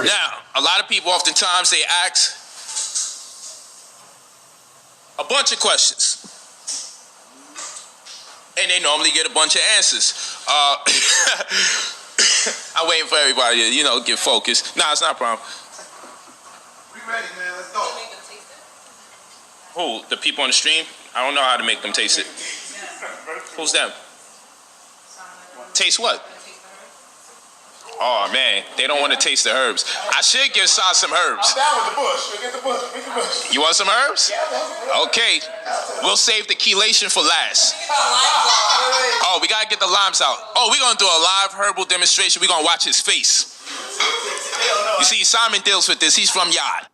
started. Now, a lot of people oftentimes they ask a bunch of questions, and they normally get a bunch of answers. I'm waiting for everybody to, get focused. Nah, it's not a problem. We ready, man. Let's go. Who? The people on the stream? I don't know how to make them taste it. Who's them? Taste what? Oh, man. They don't want to taste the herbs. I should give Sa some herbs. I'm down with the bush. Get the bush. Get the bush. You want some herbs? Okay. We'll save the chelation for last. Oh, we got to get the limes out. Oh, we're going to do a live herbal demonstration. We're going to watch his face. You see, Simon deals with this. He's from Yard.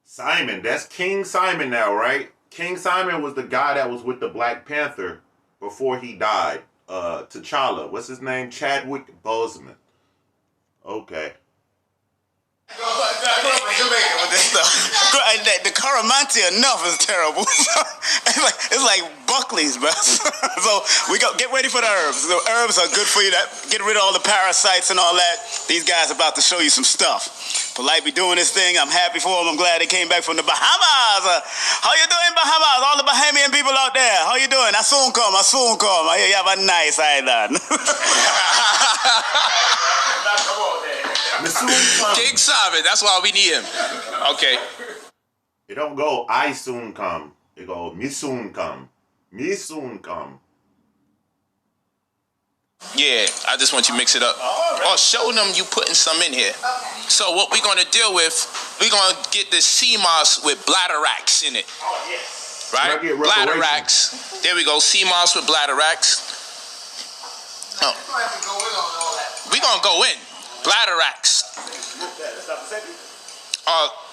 Simon, that's King Simon now, right? King Simon was the guy that was with the Black Panther before he died. T'Challa. What's his name? Chadwick Boseman. Okay. The Caramanti enough is terrible. it's like Buckley's, bro. So we get ready for the herbs. The herbs are good for you. Get rid of all the parasites and all that. These guys are about to show you some stuff. Polite be doing this thing. I'm happy for them. I'm glad they came back from the Bahamas. How you doing, Bahamas? All the Bahamian people out there. How you doing? I soon come. You have a nice island. King Simon. That's why we need him. Okay. It don't go, I soon come. It go, me soon come. Me soon come. Yeah, I just want you to mix it up. Or show them you putting some in here. Okay. So what we're going to deal with, we're going to get this sea moss with bladderwracks in it. Oh, yes. Right? Bladderwracks. There we go. Sea moss with bladderwracks. Oh. We're going to go in. Bladderwracks.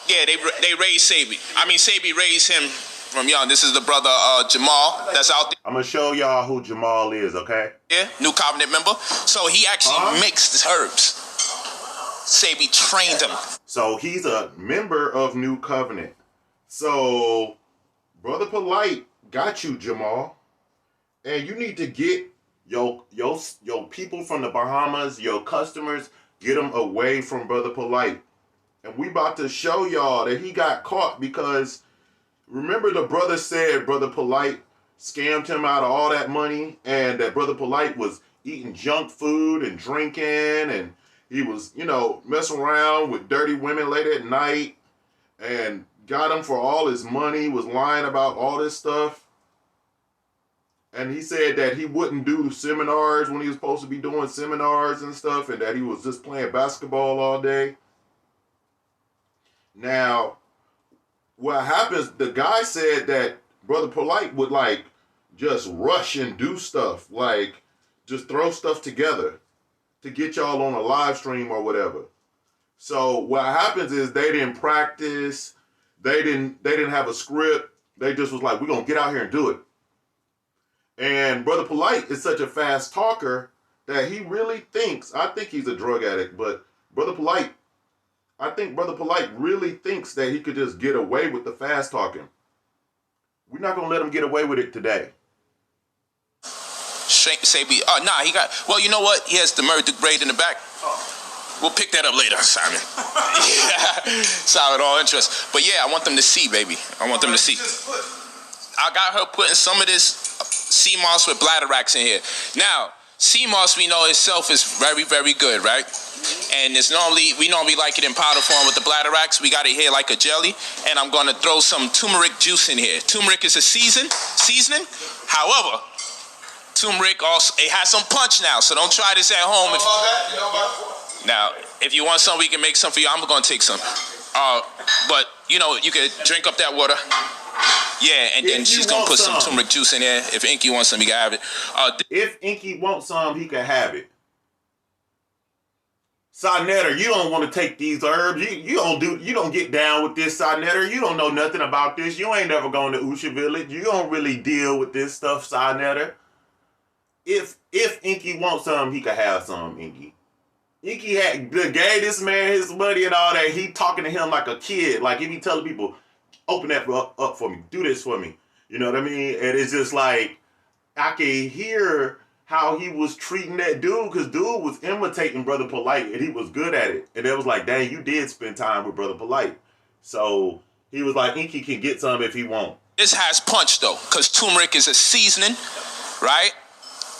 Yeah, they raised Sabi. Sabi raised him from young. This is the brother Jamal that's out there. I'm going to show y'all who Jamal is, okay? Yeah, New Covenant member. So he actually mixed herbs. Sabi trained him. So he's a member of New Covenant. So Brother Polite got you, Jamal. And you need to get your people from the Bahamas, your customers, get them away from Brother Polite. And we about to show y'all that he got caught because remember the brother said Brother Polite scammed him out of all that money and that Brother Polite was eating junk food and drinking and he was, messing around with dirty women late at night and got him for all his money, was lying about all this stuff. And he said that he wouldn't do seminars when he was supposed to be doing seminars and stuff and that he was just playing basketball all day. Now, what happens, the guy said that Brother Polite would just rush and do stuff, just throw stuff together to get y'all on a live stream or whatever. So what happens is they didn't practice, they didn't have a script, they just was like, we're going to get out here and do it. And Brother Polite is such a fast talker that he really thinks, I think he's a drug addict, but I think Brother Polite really thinks that he could just get away with the fast talking. We're not going to let him get away with it today. Sabi, he got, well, you know what? He has the Murdoch braid in the back. We'll pick that up later, Simon. Yeah, solid all interest. But yeah, I want them to see, baby. I want them to see. I got her putting some of this sea moss with bladderwracks in here. Now, sea moss we know itself is very, very good, right? And we normally like it in powder form with the bladderwracks. We got it here like a jelly. And I'm going to throw some turmeric juice in here. Turmeric is a seasoning. However, turmeric also, it has some punch now. So don't try this at home. Now, if you want some, we can make some for you. I'm going to take some. But, you could drink up that water. Yeah, and then she's going to put some turmeric juice in there. If Inky wants some, he can have it. If Inky wants some, he can have it. Sa-Neter, you don't want to take these herbs. You don't get down with this, Sa-Neter. You don't know nothing about this. You ain't never gone to Usha Village. You don't really deal with this stuff, Sa-Neter. If Inky wants some, he can have some, Inky. Inky gave this man his money and all that. He talking to him like a kid. Like, he be telling people, open that up for me. Do this for me. You know what I mean? And it's just like, I can hear how he was treating that dude, because dude was imitating Brother Polite, and he was good at it. And it was like, dang, you did spend time with Brother Polite. So he was like, Inky can get some if he won't. This has punch though, because turmeric is a seasoning, right?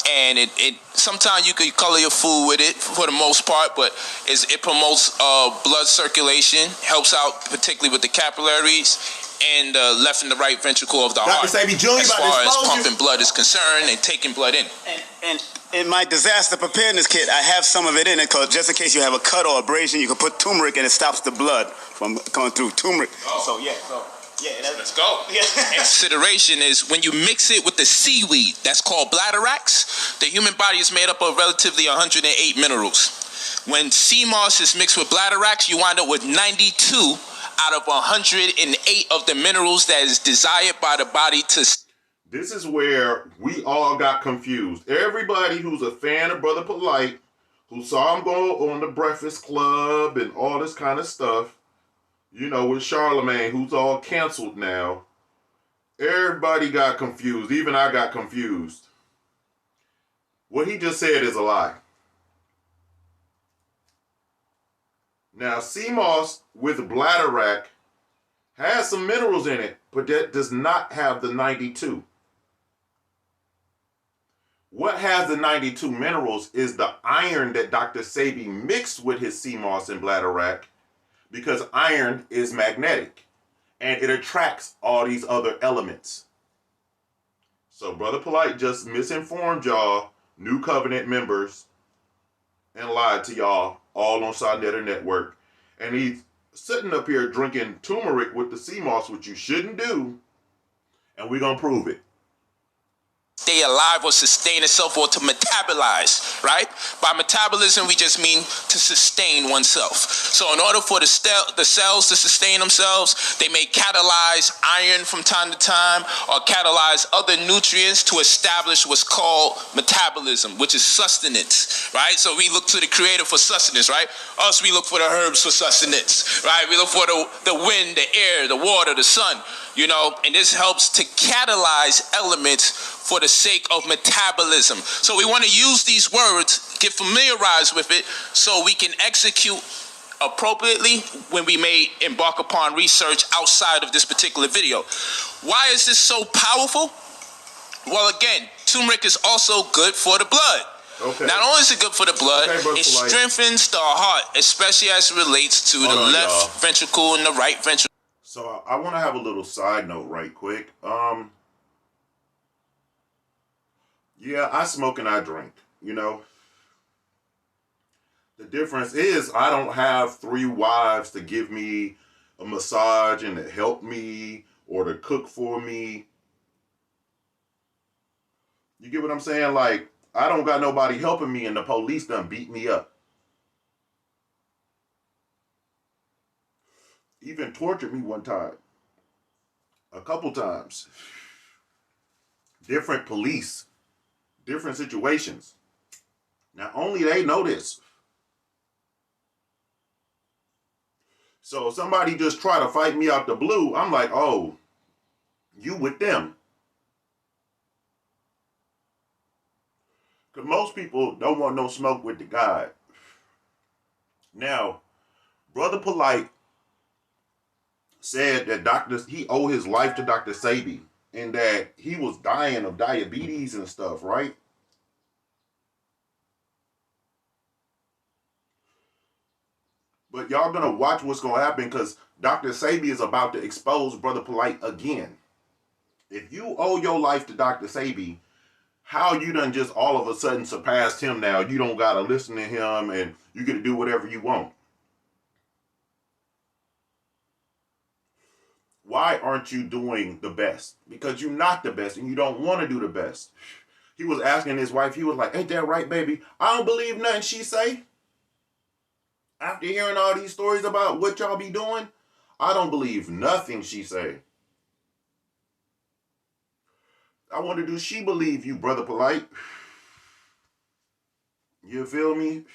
And it sometimes you could color your food with it for the most part, but it promotes blood circulation, helps out particularly with the capillaries and left and the right ventricle of the heart. Dr. Sabi Jr. As far as pumping blood is concerned and taking blood in. And in my disaster preparedness kit, I have some of it in it, cause just in case you have a cut or abrasion, you can put turmeric and it stops the blood from coming through. Turmeric. Oh. So yeah. Let's go. Yeah. Consideration is when you mix it with the seaweed that's called bladderwrack, the human body is made up of relatively 108 minerals. When sea moss is mixed with bladderwrack, you wind up with 92 out of 108 of the minerals that is desired by the body to. This is where we all got confused. Everybody who's a fan of Brother Polite, who saw him go on the Breakfast Club and all this kind of stuff, you know, with Charlemagne, who's all canceled now, everybody got confused. Even I got confused. What he just said is a lie. Now, sea moss with bladderwrack has some minerals in it, but that does not have the 92. What has the 92 minerals is the iron that Dr. Sabi mixed with his sea moss and bladderwrack, because iron is magnetic and it attracts all these other elements. So Brother Polite just misinformed y'all, New Covenant members, and lied to y'all all on Sodnetter Network. And he's sitting up here drinking turmeric with the sea moss, which you shouldn't do, and we're going to prove it. Stay alive or sustain itself or to metabolize, right? By metabolism, we just mean to sustain oneself. So in order for the cells to sustain themselves, they may catalyze iron from time to time or catalyze other nutrients to establish what's called metabolism, which is sustenance, right? So we look to the creator for sustenance, right? Us, we look for the herbs for sustenance, right? We look for the wind, the air, the water, the sun, you know, and this helps to catalyze elements for the sake of metabolism. So we want to use these words, get familiarized with it, so we can execute appropriately when we may embark upon research outside of this particular video. Why is this so powerful? Well, again, turmeric is also good for the blood. Okay. Not only is it good for the blood, Okay, it strengthens the heart, especially as it relates to the left ventricle and the right ventricle. So I want to have a little side note right quick. Yeah, I smoke and I drink, you know. The difference is I don't have 3 wives to give me a massage and to help me or to cook for me. You get what I'm saying? Like, I don't got nobody helping me and the police done beat me up. Even tortured me one time. A couple times. Different police. Different situations. Now, only they know this. So if somebody just try to fight me out the blue, I'm like, oh, you with them. Because most people don't want no smoke with the God. Now, Brother Polite said that he owed his life to Dr. Sabi and that he was dying of diabetes and stuff, right? But y'all gonna watch what's gonna happen because Dr. Sabi is about to expose Brother Polite again. If you owe your life to Dr. Sabi, how you done just all of a sudden surpassed him now? You don't gotta listen to him and you get to do whatever you want. Why aren't you doing the best? Because you're not the best and you don't want to do the best. He was asking his wife, he was like, ain't that right, baby? I don't believe nothing she say. After hearing all these stories about what y'all be doing, I don't believe nothing she say. I wonder, do she believe you, Brother Polite? You feel me?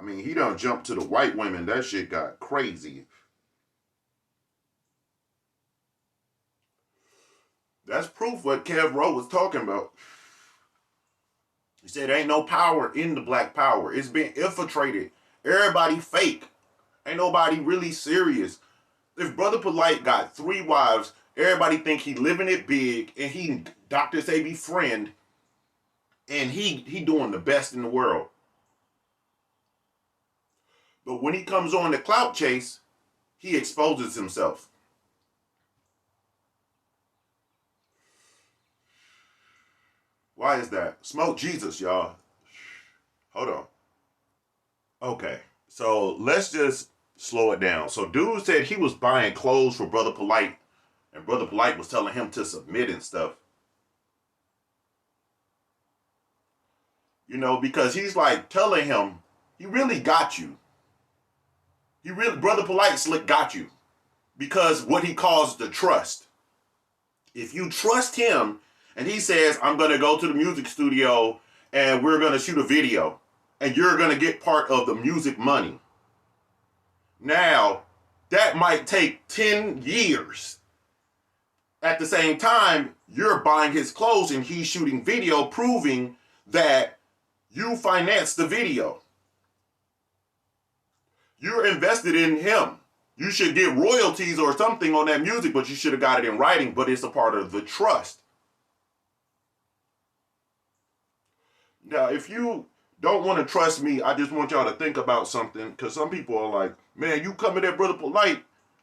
I mean, he done jumped to the white women. That shit got crazy. That's proof what Kev Rowe was talking about. He said ain't no power in the black power. It's been infiltrated. Everybody fake. Ain't nobody really serious. If Brother Polite got 3 wives, everybody think he living it big, and he Dr. Sebi friend, and he doing the best in the world. But when he comes on the clout chase, he exposes himself. Why is that? Smoke Jesus, y'all. Hold on. Okay, so let's just slow it down. So dude said he was buying clothes for Brother Polite, and Brother Polite was telling him to submit and stuff. You know, because he's like telling him, he really got you. Brother Polite slick got you. Because what he calls the trust. If you trust him, and he says, I'm going to go to the music studio, and we're going to shoot a video, and you're going to get part of the music money. Now, that might take 10 years. At the same time, you're buying his clothes and he's shooting video proving that you financed the video. You're invested in him. You should get royalties or something on that music, but you should have got it in writing, but it's a part of the trust. Now, if you don't want to trust me, I just want y'all to think about something, because some people are like, man, you coming at Brother Polite.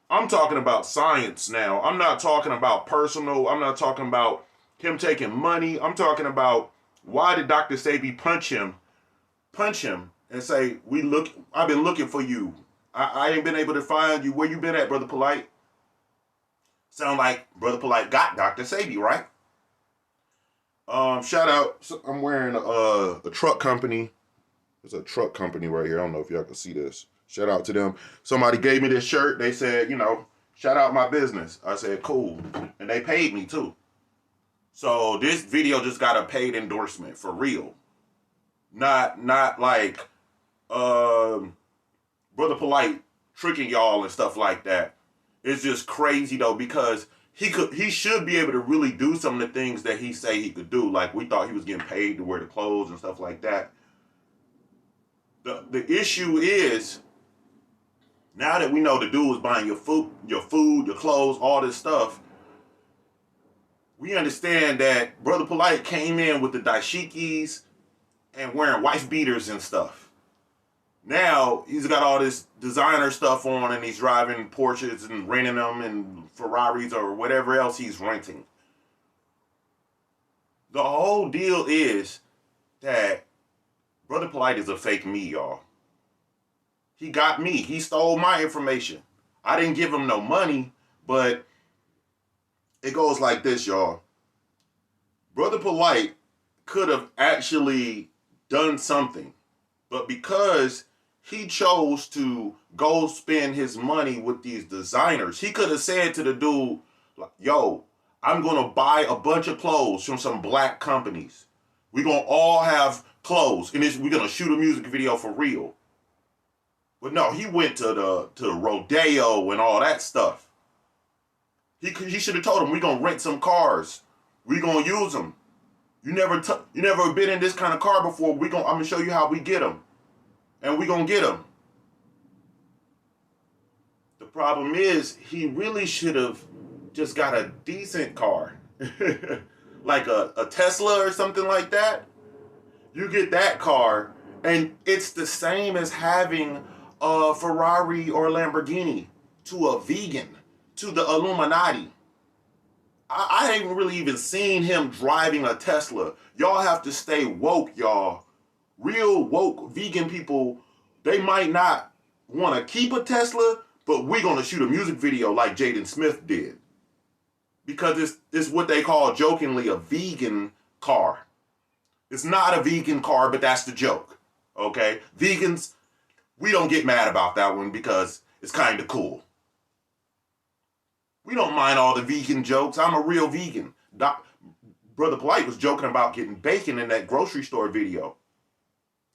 I'm talking about science now. I'm not talking about personal. I'm not talking about him taking money. I'm talking about why did Dr. Sebi punch him and say, I've been looking for you. I ain't been able to find you. Where you been at, Brother Polite? Sound like Brother Polite got Dr. Sebi, right? Shout out. I'm wearing a truck company. There's a truck company right here. I don't know if y'all can see this. Shout out to them. Somebody gave me this shirt. They said, shout out my business. I said, cool. And they paid me too. So this video just got a paid endorsement for real. Not like Brother Polite tricking y'all and stuff like that. It's just crazy though, because he should be able to really do some of the things that he say he could do. Like we thought he was getting paid to wear the clothes and stuff like that. The issue is, now that we know the dude was buying your food, your clothes, all this stuff, we understand that Brother Polite came in with the dashikis and wearing wife beaters and stuff. Now he's got all this designer stuff on and he's driving Porsches and renting them and Ferraris or whatever else he's renting. The whole deal is that Brother Polite is a fake me, y'all. He got me. He stole my information. I didn't give him no money, but it goes like this, y'all. Brother Polite could have actually done something, but because he chose to go spend his money with these designers, he could have said to the dude, yo, I'm going to buy a bunch of clothes from some black companies. We're going to all have clothes, and we're going to shoot a music video for real. But no, he went to the rodeo and all that stuff. He should have told him, we're going to rent some cars. We're going to use them. You never been in this kind of car before. I'm going to show you how we get them. And we're going to get them. The problem is, he really should have just got a decent car. Like a Tesla or something like that. You get that car, and it's the same as having a Ferrari or a Lamborghini to a vegan, to the Illuminati. I haven't really even seen him driving a Tesla. Y'all have to stay woke, y'all. Real woke vegan people, they might not want to keep a Tesla, but we're going to shoot a music video like Jaden Smith did. Because it's what they call jokingly a vegan car. It's not a vegan car, but that's the joke. Okay? Vegans, we don't get mad about that one because it's kind of cool. We don't mind all the vegan jokes. I'm a real vegan. Brother Polite was joking about getting bacon in that grocery store video.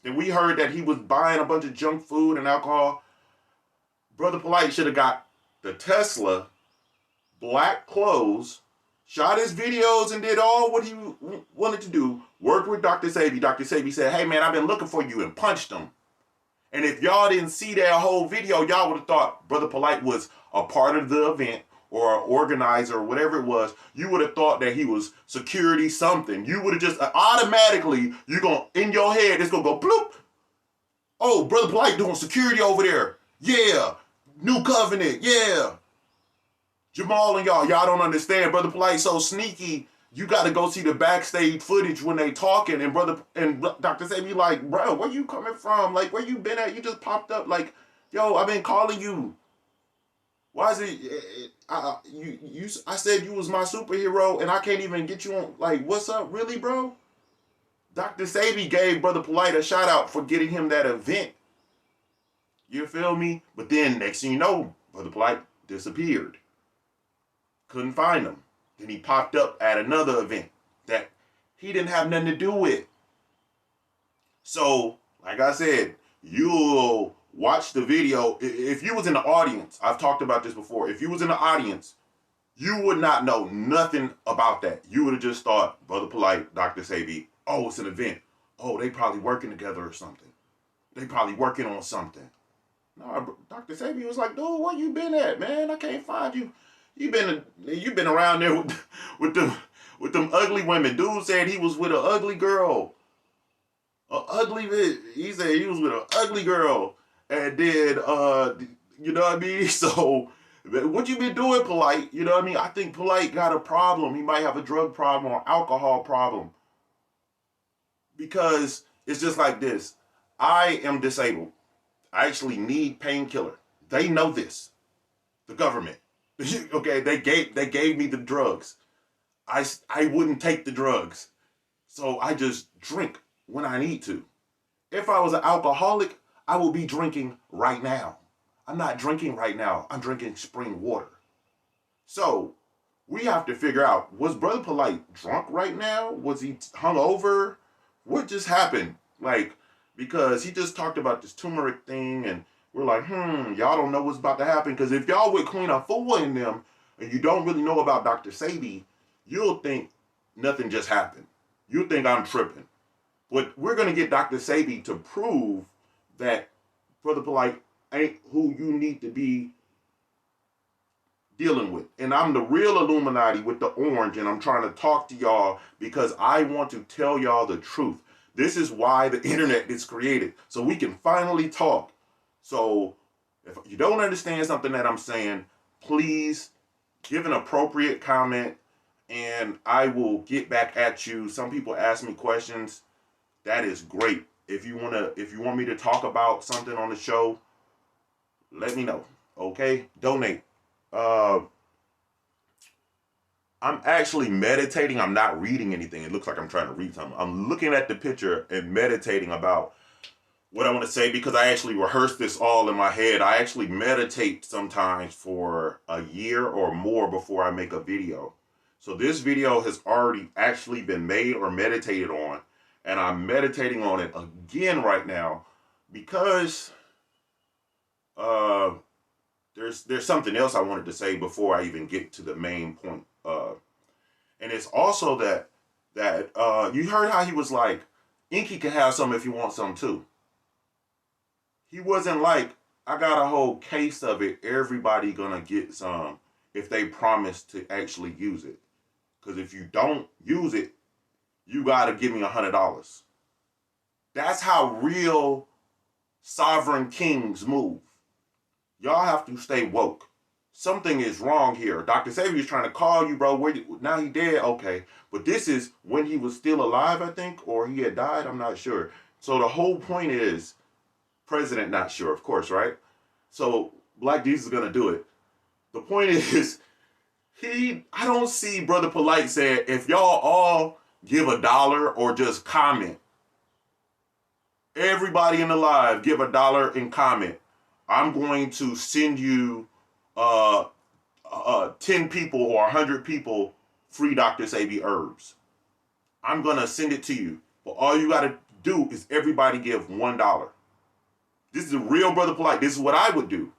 And we heard that he was buying a bunch of junk food and alcohol. Brother Polite should have got the Tesla, black clothes, shot his videos and did all what he wanted to do, worked with Dr. Sebi. Dr. Sebi said, hey man, I've been looking for you, and punched him. And if y'all didn't see that whole video, y'all would have thought Brother Polite was a part of the event or an organizer or whatever it was. You would have thought that he was security something. You would have just automatically, in your head, it's going to go bloop. Oh, Brother Polite doing security over there. Yeah. New Covenant. Yeah. Jamal and y'all don't understand. Brother Polite so sneaky. You got to go see the backstage footage when they talking, and Dr. Sebi like, bro, where you coming from? Like, where you been at? You just popped up. Like, yo, I've been calling you. Why is it? I said you was my superhero, and I can't even get you on. Like, what's up, really, bro? Dr. Sebi gave Brother Polite a shout out for getting him that event. You feel me? But then next thing you know, Brother Polite disappeared. Couldn't find him. Then he popped up at another event that he didn't have nothing to do with. So, like I said, you'll watch the video. If you was in the audience, I've talked about this before. If you was in the audience, you would not know nothing about that. You would have just thought, Brother Polite, Dr. Sebi, oh, it's an event. Oh, they probably working together or something. They probably working on something. No, Dr. Sebi was like, dude, where you been at, man? I can't find you. You've been around there with them ugly women. Dude said he was with an ugly girl. He said he was with an ugly girl. And then, you know what I mean? So, what you been doing, Polite? You know what I mean? I think Polite got a problem. He might have a drug problem or alcohol problem. Because it's just like this. I am disabled. I actually need painkiller. They know this. The government. Okay, they gave me the drugs. I wouldn't take the drugs. So I just drink when I need to. If I was an alcoholic, I would be drinking right now. I'm not drinking right now. I'm drinking spring water. So we have to figure out, was Brother Polite drunk right now? Was he hungover? What just happened? Like, because he just talked about this turmeric thing, and we're like, y'all don't know what's about to happen. Because if y'all with Queen Afua in them, and you don't really know about Dr. Sebi, you'll think nothing just happened. You'll think I'm tripping. But we're going to get Dr. Sebi to prove that Brother Polite ain't who you need to be dealing with. And I'm the real Illuminati with the orange, and I'm trying to talk to y'all because I want to tell y'all the truth. This is why the internet is created, so we can finally talk. So if you don't understand something that I'm saying, please give an appropriate comment and I will get back at you. Some people ask me questions. That is great. If you want me to talk about something on the show, let me know. Okay? Donate. I'm actually meditating. I'm not reading anything. It looks like I'm trying to read something. I'm looking at the picture and meditating about what I want to say, because I actually rehearsed this all in my head. I actually meditate sometimes for a year or more before I make a video. So this video has already actually been made or meditated on, and I'm meditating on it again right now because there's something else I wanted to say before I even get to the main point. And it's also that you heard how he was like, Inky can have some if you want some too. He wasn't like, I got a whole case of it, everybody gonna get some if they promise to actually use it. Because if you don't use it, you gotta give me $100. That's how real sovereign kings move. Y'all have to stay woke. Something is wrong here. Dr. Sebi is trying to call you, bro. Now he dead? Okay. But this is when he was still alive, I think, or he had died. I'm not sure. So the whole point is, president not sure, of course, right? So Black Jesus is going to do it. The point is, I don't see Brother Polite saying, if y'all all give $1 or just comment, everybody in the live give $1 and comment, I'm going to send you 10 people or 100 people free Dr. Sebi herbs. I'm going to send it to you. But all you got to do is everybody give $1. This is a real Brother Polite. This is what I would do.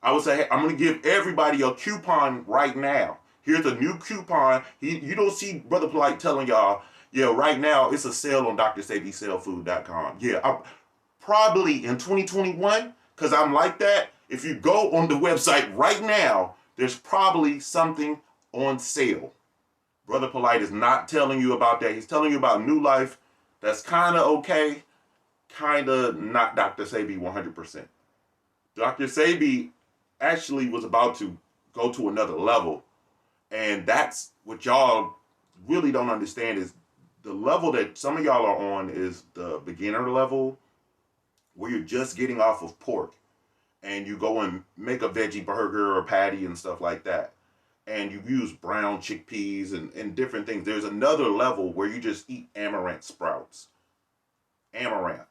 I would say, hey, I'm going to give everybody a coupon right now. Here's a new coupon. You don't see Brother Polite telling y'all, yeah, right now it's a sale on DrSavySellFood.com. Yeah, probably in 2021, because I'm like that. If you go on the website right now, there's probably something on sale. Brother Polite is not telling you about that. He's telling you about New Life. That's kind of okay, kind of not Dr. Sebi 100%. Dr. Sebi actually was about to go to another level. And that's what y'all really don't understand is the level that some of y'all are on is the beginner level where you're just getting off of pork and you go and make a veggie burger or patty and stuff like that. And you use brown chickpeas and different things. There's another level where you just eat amaranth sprouts. Amaranth.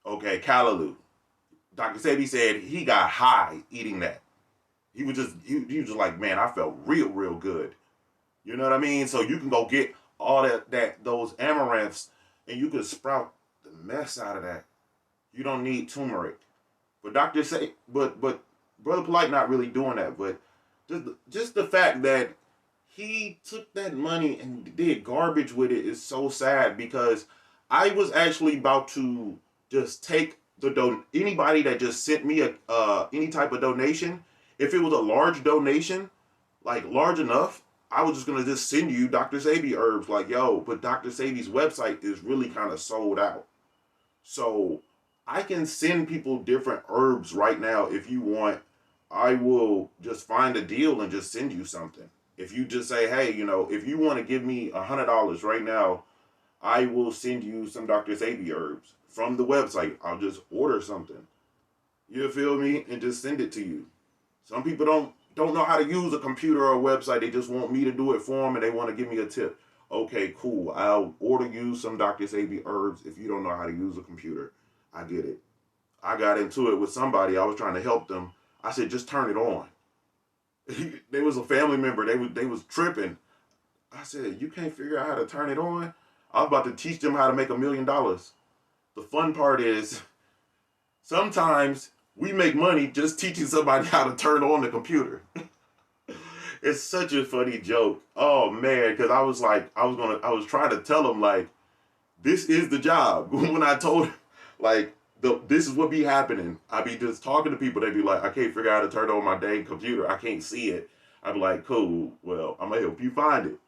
Okay, callaloo. Dr. Sebi said he got high eating that. He was just like, man, I felt real good. You know what I mean? So you can go get all those amaranths and you can sprout the mess out of that. You don't need turmeric. But but Brother Polite not really doing that. But just the fact that he took that money and did garbage with it is so sad, because I was actually about to just take anybody that just sent me any type of donation. If it was a large donation, like large enough, I was just gonna just send you Dr. Sebi herbs. Like, yo, but Dr. Sebi's website is really kind of sold out. So I can send people different herbs right now if you want. I will just find a deal and just send you something. If you just say, hey, if you want to give me $100 right now, I will send you some Dr. Sebi herbs from the website. I'll just order something. You feel me? And just send it to you. Some people don't know how to use a computer or a website. They just want me to do it for them and they want to give me a tip. Okay, cool. I'll order you some Dr. Sebi herbs if you don't know how to use a computer. I get it. I got into it with somebody. I was trying to help them. I said, just turn it on. They was a family member. They was tripping. I said, you can't figure out how to turn it on? I was about to teach them how to make $1 million. The fun part is sometimes we make money just teaching somebody how to turn on the computer. It's such a funny joke. Oh man, because I was trying to tell them, like, this is the job. When I told him, like, this is what be happening. I be just talking to people. They be like, I can't figure out how to turn on my dang computer. I can't see it. I be like, cool. Well, I'm gonna help you find it.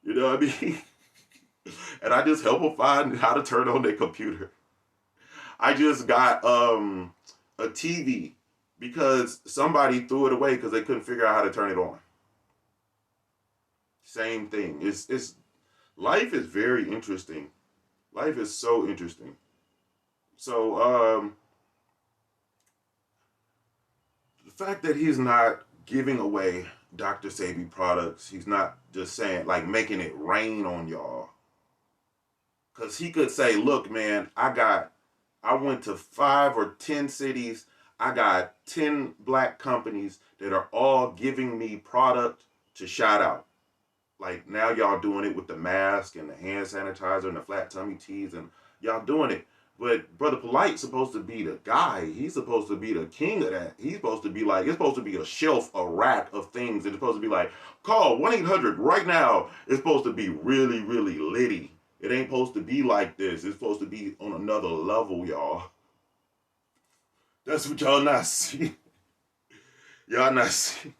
You know what I mean? And I just help them find how to turn on their computer. I just got a TV because somebody threw it away because they couldn't figure out how to turn it on. Same thing. It's life is very interesting. Life is so interesting. So the fact that he's not giving away Dr. Sebi products, he's not just saying, like, making it rain on y'all. Because he could say, look, man, I went to 5 or 10 cities. I got 10 black companies that are all giving me product to shout out. Like, now y'all doing it with the mask and the hand sanitizer and the flat tummy teas, and y'all doing it. But Brother Polite's supposed to be the guy. He's supposed to be the king of that. He's supposed to be like, it's supposed to be a shelf, a rack of things. It's supposed to be like, call 1-800 right now. It's supposed to be really, really litty. It ain't supposed to be like this. It's supposed to be on another level, y'all. That's what y'all not see. Y'all not see.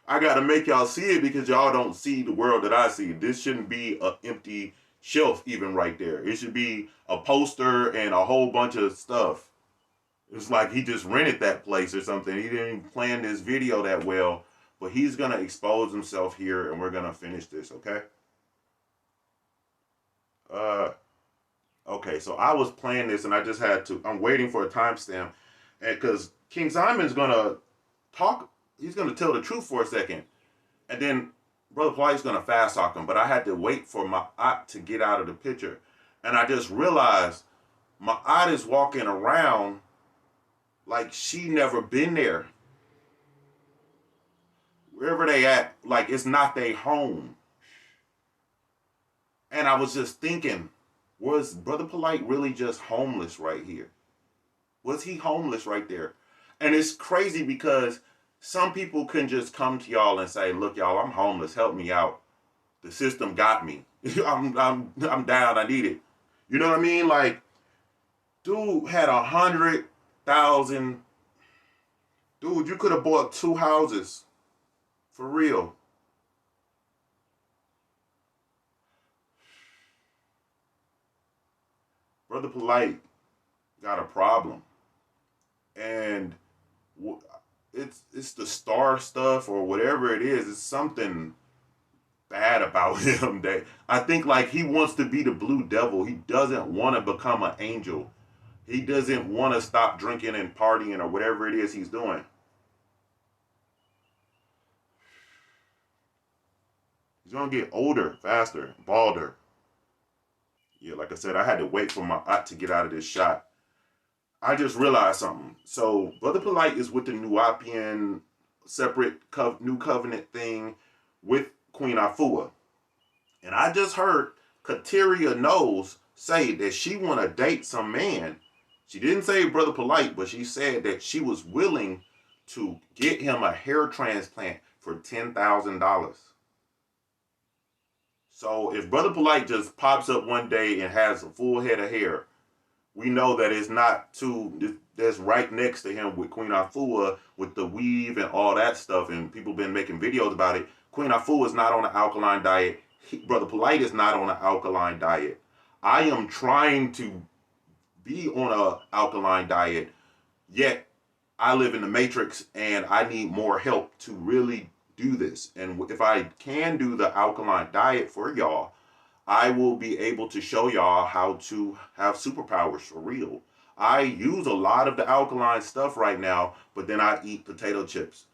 I gotta make y'all see it because y'all don't see the world that I see. This shouldn't be an empty shelf even right there. It should be a poster and a whole bunch of stuff. It's like he just rented that place or something. He didn't plan this video that well, but he's gonna expose himself here and we're gonna finish this, okay? Okay, so I was playing this and I just had to, I'm waiting for a timestamp, and because King Simon's gonna talk, he's gonna tell the truth for a second, and then Brother Polite's gonna fast talk him, but I had to wait for my aunt to get out of the picture. And I just realized my aunt is walking around like she never been there. Wherever they at, like it's not their home. And I was just thinking, was Brother Polite really just homeless right here? Was he homeless right there? And it's crazy because some people can just come to y'all and say, look, y'all, I'm homeless. Help me out. The system got me. I'm down. I need it. You know what I mean? Like, dude had 100,000. Dude, you could have bought 2 houses. For real. Brother Polite got a problem. And it's the star stuff or whatever it is. It's something bad about him that I think like he wants to be the blue devil. He doesn't want to become an angel. He doesn't want to stop drinking and partying or whatever it is he's doing. He's gonna get older, faster, balder. Yeah, like I said, I had to wait for my aunt to get out of this shot. I just realized something. So, Brother Polite is with the Nuwapian separate new covenant thing with Queen Afua. And I just heard Kateria Knowles say that she want to date some man. She didn't say Brother Polite, but she said that she was willing to get him a hair transplant for $10,000. So if Brother Polite just pops up one day and has a full head of hair, we know that it's not too, that's right next to him with Queen Afua with the weave and all that stuff, and people been making videos about it. Queen Afua is not on an alkaline diet. Brother Polite is not on an alkaline diet. I am trying to be on an alkaline diet, yet I live in the Matrix and I need more help to really do this. And if I can do the alkaline diet for y'all, I will be able to show y'all how to have superpowers for real. I use a lot of the alkaline stuff right now, but then I eat potato chips.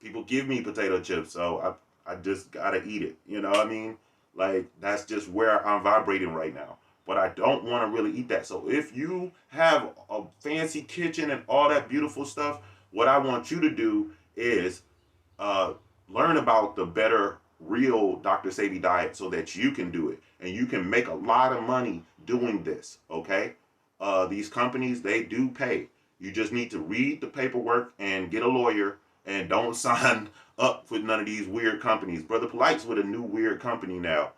People give me potato chips, so I just gotta eat it. You know what I mean? Like, that's just where I'm vibrating right now. But I don't want to really eat that. So if you have a fancy kitchen and all that beautiful stuff, what I want you to do is learn about the better, real Dr. Sebi diet so that you can do it. And you can make a lot of money doing this, okay? These companies, they do pay. You just need to read the paperwork and get a lawyer and don't sign up with none of these weird companies. Brother Polite's with a new weird company now.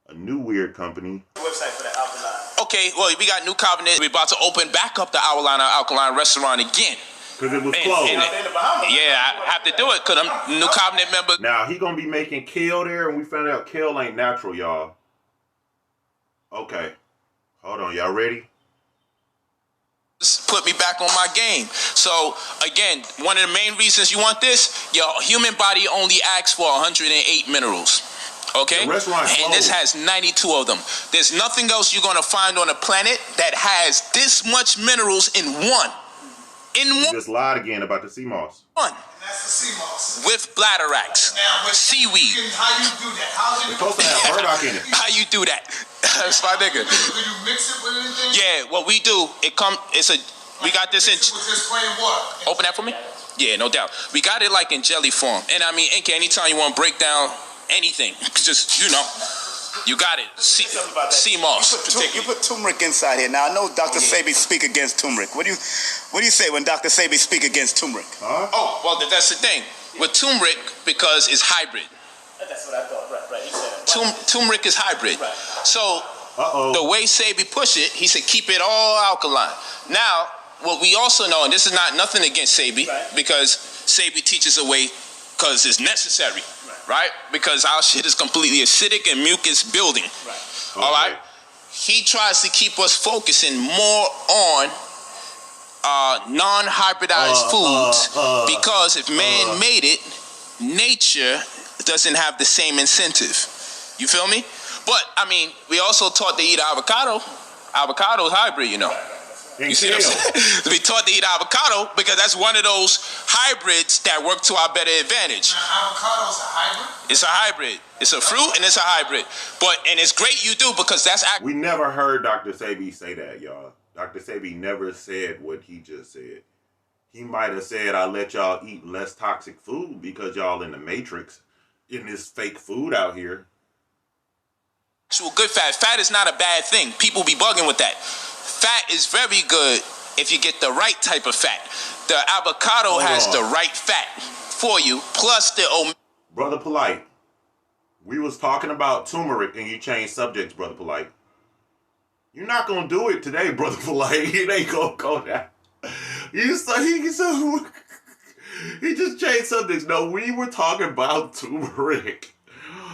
A new weird company. Website for the alkaline. Okay, well, we got New Covenant. We're about to open back up the Alkaline restaurant again. Because it was closed. Yeah, I have to do it because I'm New Covenant member. Now, he going to be making kale there, and we found out kale ain't natural, y'all. Okay. Hold on, y'all ready? Put me back on my game. So, again, one of the main reasons you want this, your human body only asks for 108 minerals. Okay? The restaurant and this has 92 of them. There's nothing else you're going to find on the planet that has this much minerals in one. Just lied again about the sea moss. One. That's the sea moss. With bladderwracks. Now, Seaweed. How you do that? How's it It's supposed to have burdock in it. How you do that? That's my nigga. Do you mix it with anything? Yeah, what we do, we got this in. Mix it with just plain water. Open that for me? Yeah, no doubt. We got it like in jelly form. And I mean, Inca, anytime you want to break down anything, just, you know, you got it. Sea moss. You put turmeric inside here. Now I know Dr. Sebi speak against turmeric. What do you say when Dr. Sebi speak against turmeric? Huh? Oh, well, that's the thing. With turmeric, because it's hybrid. That's what I thought. Right. You said it. Turmeric is hybrid. Right. So the way Sebi push it, he said keep it all alkaline. Now, what we also know, and this is nothing against Sebi, because Sebi teaches a way because it's necessary. Right? Because our shit is completely acidic and mucus building. Right. All right? He tries to keep us focusing more on non-hybridized foods because if man made it, nature doesn't have the same incentive. You feel me? But, I mean, we also taught to eat avocado. Avocado is hybrid, you know. You see what I'm saying? We taught to eat avocado because that's one of those hybrids that work to our better advantage. Avocado is a hybrid? It's a hybrid. It's a fruit and it's a hybrid. And it's great you do because that's We never heard Dr. Sebi say that, y'all. Dr. Sebi never said what he just said. He might have said, I let y'all eat less toxic food because y'all in the Matrix, in this fake food out here. actual good fat. Fat is not a bad thing. People be bugging with that. Fat is very good if you get the right type of fat. The avocado has the right fat for you, plus the Brother Polite, we was talking about turmeric and you changed subjects, Brother Polite. You're not gonna do it today, Brother Polite. It ain't gonna go down. He just changed subjects. No, we were talking about turmeric.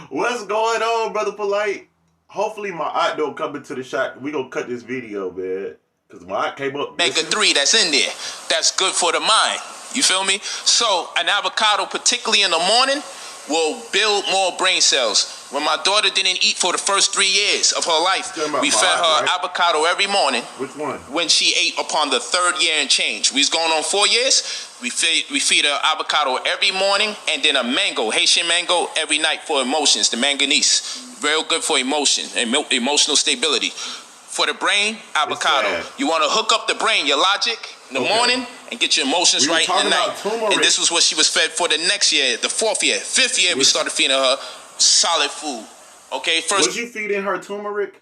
What's going on, Brother Polite? Hopefully my aunt don't come into the shot. We gonna cut this video, man. Because my aunt came up. omega-3 that's in there. That's good for the mind. You feel me? So an avocado, particularly in the morning, will build more brain cells. When my daughter didn't eat for the first 3 years of her life, we fed her avocado every morning. Which one? When she ate upon the 3rd year and change. We was going on 4 years. We feed her avocado every morning and then a mango, Haitian mango, every night for emotions, the manganese. Real good for emotion and emotional stability. For the brain, avocado. You want to hook up the brain, your logic, in the morning and get your emotions right in the night. And this was what she was fed for the next year, the 4th year. 5th year, we started feeding her solid food. Okay, first. Was you feeding her turmeric?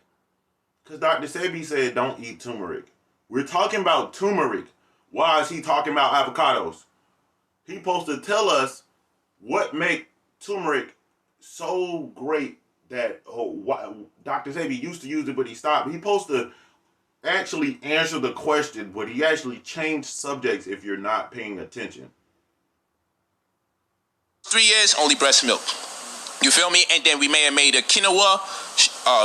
Because Dr. Sebi said don't eat turmeric. We're talking about turmeric. Why is he talking about avocados? He supposed to tell us what make turmeric so great that Dr. Sebi used to use it, but he stopped. He supposed to actually answer the question, but he actually changed subjects if you're not paying attention. 3 years, only breast milk. You feel me? And then we may have made a quinoa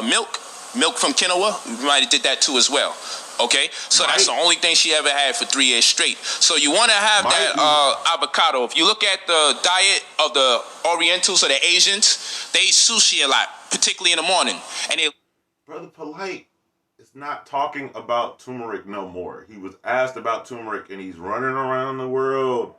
milk from quinoa. We might have did that too as well. Okay? So that's the only thing she ever had for 3 years straight. So you want to have that avocado. If you look at the diet of the Orientals or the Asians, they eat sushi a lot, particularly in the morning. And they... Brother Polite is not talking about turmeric no more. He was asked about turmeric and he's running around the world.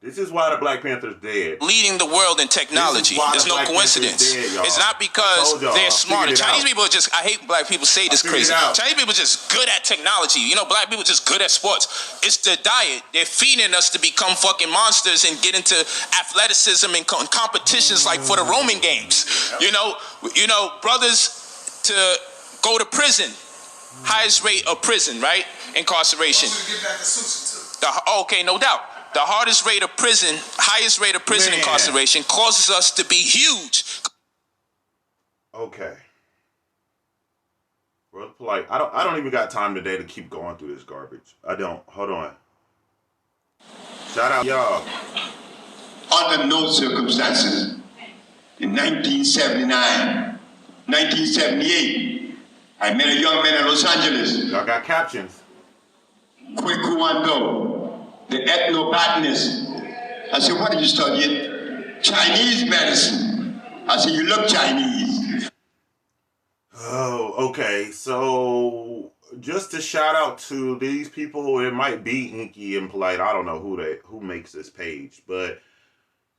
This is why the Black Panther's dead. Leading the world in technology. There's no coincidence. It's not because they're smarter. Chinese people are just, I hate black people say this crazy. Chinese people are just good at technology. You know, black people are just good at sports. It's the diet. They're feeding us to become fucking monsters and get into athleticism and competitions like for the Roman games. You know, brothers to go to prison. Highest rate of prison, right? Incarceration. Okay, no doubt. The highest rate of prison incarceration causes us to be huge. Okay. Brother Polite, I don't even got time today to keep going through this garbage. I don't. Hold on. Shout out y'all. Under no circumstances, in 1979, 1978, I met a young man in Los Angeles. Y'all got captions. Kweku Wando, the ethnobotanist. I said, what are you studying? Chinese medicine. I said, you look Chinese. Oh, okay. So just to shout out to these people, it might be Inky and Polite. I don't know who makes this page, but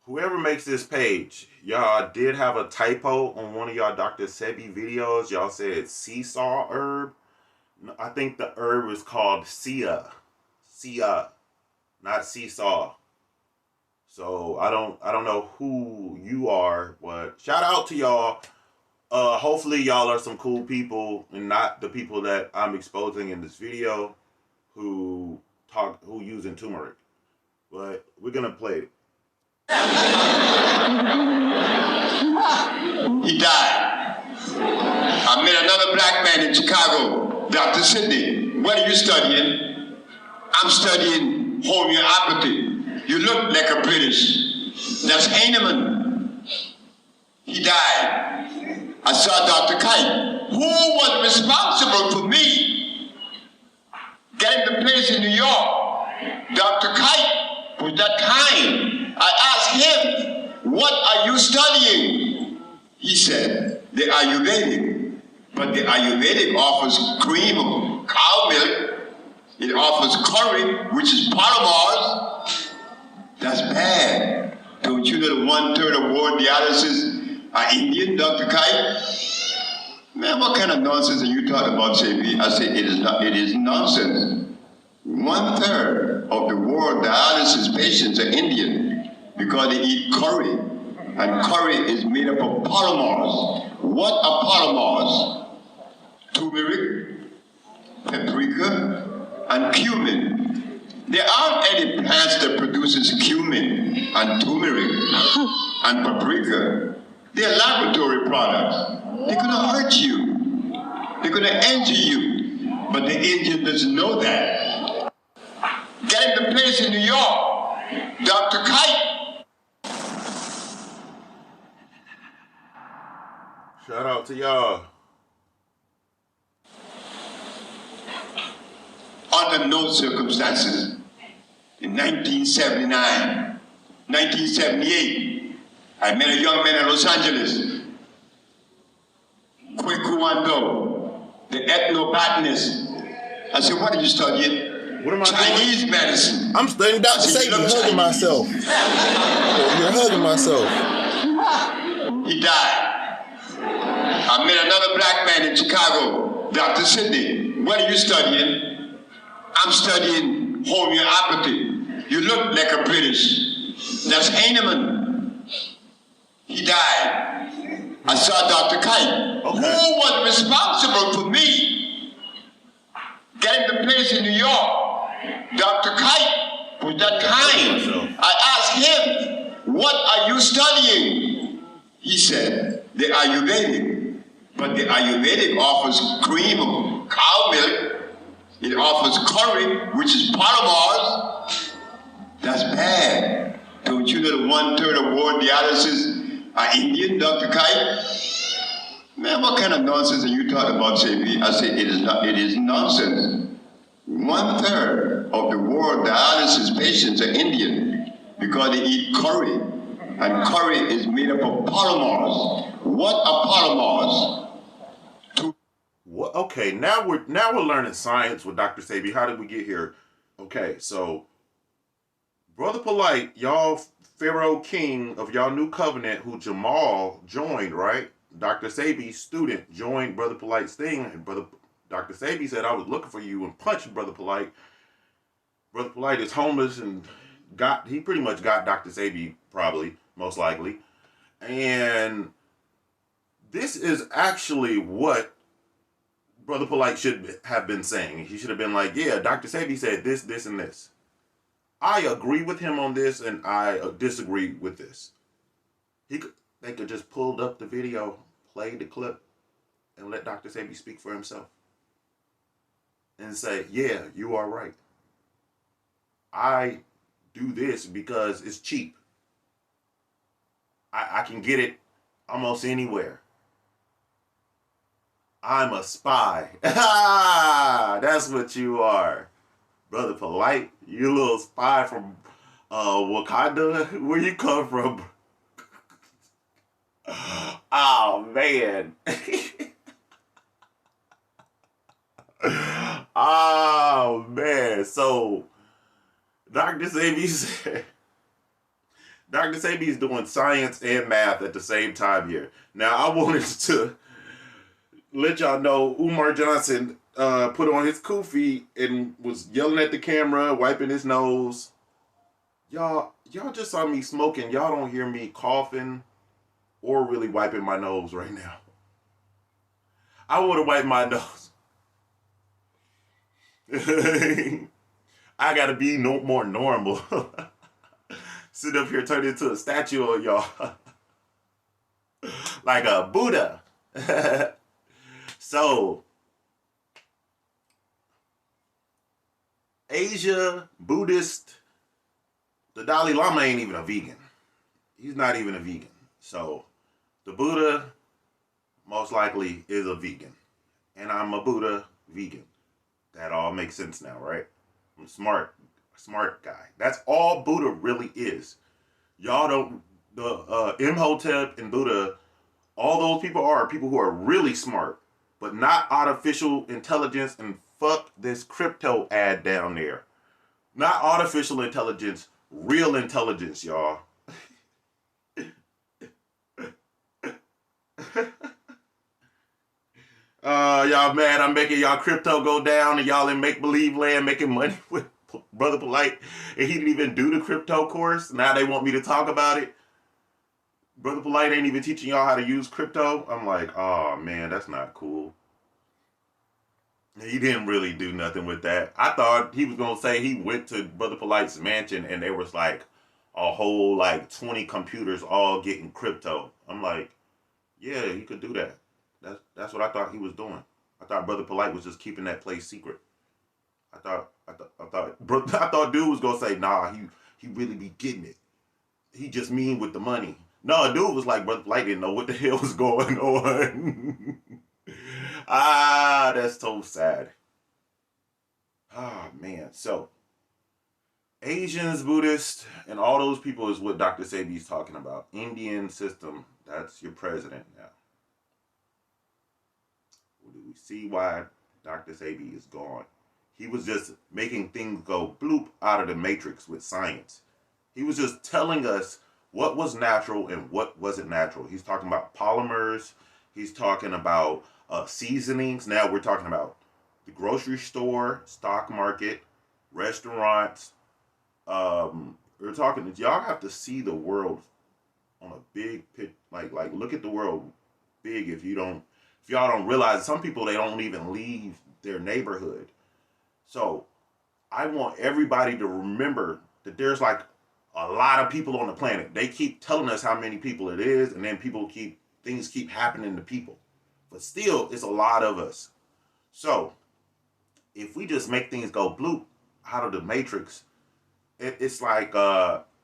whoever makes this page, y'all did have a typo on one of y'all Dr. Sebi videos. Y'all said seesaw herb. I think the herb is called Sia, not seesaw. So I don't know who you are, but shout out to y'all. Hopefully y'all are some cool people and not the people that I'm exposing in this video who using turmeric. But we're gonna play it. He died. I met another black man in Chicago, Dr. Sidney. What are you studying? I'm studying homeopathy. You look like a British. That's Heinemann. He died. I saw Dr. Kite. Who was responsible for me getting the place in New York? Dr. Kite was that kind. I asked him, what are you studying? He said, the Ayurvedic. But the Ayurvedic offers cream of cow milk. It offers curry, which is polymers. That's bad. Don't you know that 1/3 of world dialysis are Indian, Dr. Kite? Man, what kind of nonsense are you talking about, JP? I say it is nonsense. 1/3 of the world dialysis patients are Indian because they eat curry. And curry is made up of polymers. What are polymers? Turmeric, paprika, and cumin. There aren't any plants that produces cumin and turmeric and paprika. They're laboratory products. They're gonna hurt you. They're gonna injure you. But the Indian doesn't know that. Get him the place in New York, Dr. Kite. Shout out to y'all. Under no circumstances, in 1979, 1978, I met a young man in Los Angeles, Kweku Wando, the ethnobotanist. I said, what are you studying? What am I Chinese doing? medicine. I'm studying Dr. I said, Satan. "You look Hugging Chinese." myself. You're hugging myself. He died. I met another black man in Chicago, Dr. Sidney. What are you studying? I'm studying homeopathy. You look like a British. That's Heinemann. He died. I saw Dr. Kite. Okay. Who was responsible for me getting the place in New York? Dr. Kite was that kind. I asked him, what are you studying? He said, the Ayurvedic. But the Ayurvedic offers cream of cow milk. It offers curry, which is polymers. That's bad. Don't you know the 1/3 of world dialysis are Indian, Dr. Kite? Man, what kind of nonsense are you talking about, JB? I say it is not. It is nonsense. 1/3 of the world dialysis patients are Indian because they eat curry, and curry is made up of polymers. What are polymers? What? Okay, now we're learning science with Dr. Sabi. How did we get here? Okay, so Brother Polite, y'all Pharaoh King of y'all new covenant, who Jamal joined, right? Dr. Sabi's student joined Brother Polite's thing, and Dr. Sabi said, I was looking for you, and punched Brother Polite. Brother Polite is homeless and he pretty much got Dr. Sabi, probably, most likely. And this is actually what Brother Polite should have been saying. He should have been like, yeah, Dr. Sabi said this, this, and this. I agree with him on this, and I disagree with this. They could just pulled up the video, played the clip, and let Dr. Sabi speak for himself. And say, yeah, you are right. I do this because it's cheap. I can get it almost anywhere. I'm a spy. That's what you are. Brother Polite, you little spy from Wakanda. Where you come from? Oh, man. Oh, man. So, Dr. Sabi said, Dr. Sabi is doing science and math at the same time here. Now, I wanted to let y'all know Umar Johnson put on his kufi and was yelling at the camera, wiping his nose. Y'all just saw me smoking. Y'all don't hear me coughing or really wiping my nose right now. I would have wiped my nose. I gotta be more normal. Sit up here, turn into a statue of y'all. Like a Buddha. So, Asia, Buddhist, the Dalai Lama ain't even a vegan. He's not even a vegan. So, the Buddha most likely is a vegan. And I'm a Buddha vegan. That all makes sense now, right? I'm a smart guy. That's all Buddha really is. Y'all don't, the Imhotep and Buddha, all those people are people who are really smart, but not artificial intelligence, and fuck this crypto ad down there. Not artificial intelligence, real intelligence, y'all. Y'all mad I'm making y'all crypto go down and y'all in make-believe land making money with Brother Polite, and he didn't even do the crypto course. Now they want me to talk about it. Brother Polite ain't even teaching y'all how to use crypto. I'm like, oh man, that's not cool. He didn't really do nothing with that. I thought he was gonna say he went to Brother Polite's mansion and there was like a whole like 20 computers all getting crypto. I'm like, yeah, he could do that. That's what I thought he was doing. I thought Brother Polite was just keeping that place secret. I thought dude was gonna say, nah, he really be getting it. He just mean with the money. No, dude was like, Brother Polite didn't know what the hell was going on. That's so sad. Oh man. So Asians, Buddhists, and all those people is what Dr. Sebi's talking about. Indian system, that's your president now. Do we see why Dr. Sebi is gone? He was just making things go bloop out of the matrix with science. He was just telling us what was natural and what wasn't natural. He's talking about polymers. He's talking about seasonings. Now we're talking about the grocery store, stock market, restaurants. We're talking, y'all have to see the world on a big pit, like look at the world big. If y'all don't realize, some people, they don't even leave their neighborhood. So I want everybody to remember that there's like a lot of people on the planet. They keep telling us how many people it is, and then things keep happening to people. But still, it's a lot of us. So if we just make things go bloop out of the matrix, it's like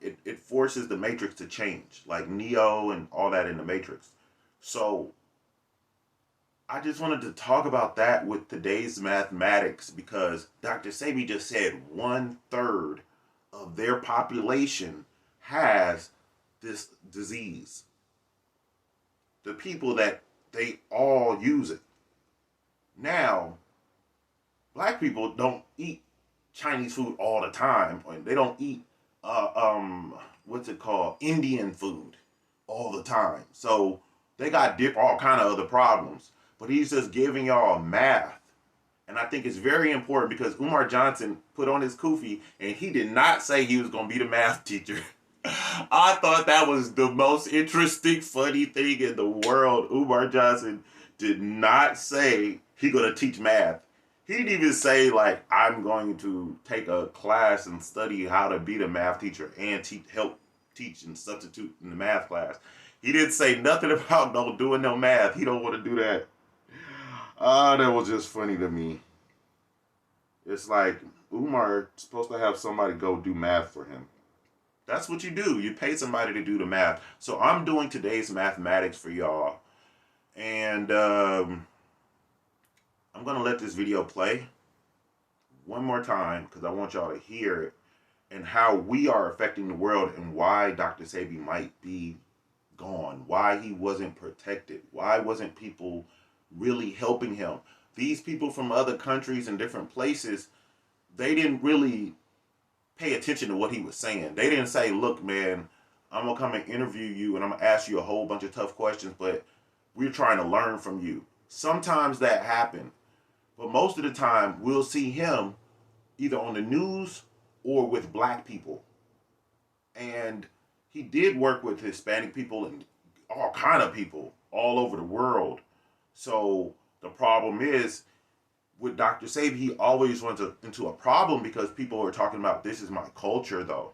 it forces the matrix to change, like Neo and all that in the Matrix. So I just wanted to talk about that with today's mathematics, because Dr. Sebi just said 1/3 of their population has this disease. The people that they all use it. Now, black people don't eat Chinese food all the time. They don't eat what's it called, Indian food all the time. So they got all kind of other problems. But he's just giving y'all math. And I think it's very important, because Umar Johnson put on his kufi and he did not say he was going to be the math teacher. I thought that was the most interesting, funny thing in the world. Umar Johnson did not say he going to teach math. He didn't even say, like, I'm going to take a class and study how to be the math teacher and help teach and substitute in the math class. He didn't say nothing about doing no math. He don't want to do that. That was just funny to me. It's like Umar supposed to have somebody go do math for him. That's what you do. You pay somebody to do the math. So I'm doing today's mathematics for y'all. And I'm going to let this video play one more time, because I want y'all to hear it and how we are affecting the world, and why Dr. Sebi might be gone, why he wasn't protected, why wasn't people really helping him. These people from other countries and different places, they didn't really pay attention to what he was saying. They didn't say, look, man, I'm going to come and interview you and I'm going to ask you a whole bunch of tough questions, but we're trying to learn from you. Sometimes that happened, but most of the time we'll see him either on the news or with black people. And he did work with Hispanic people and all kind of people all over the world. So the problem is, with Dr. Sebi, he always runs into a problem, because people are talking about, this is my culture though.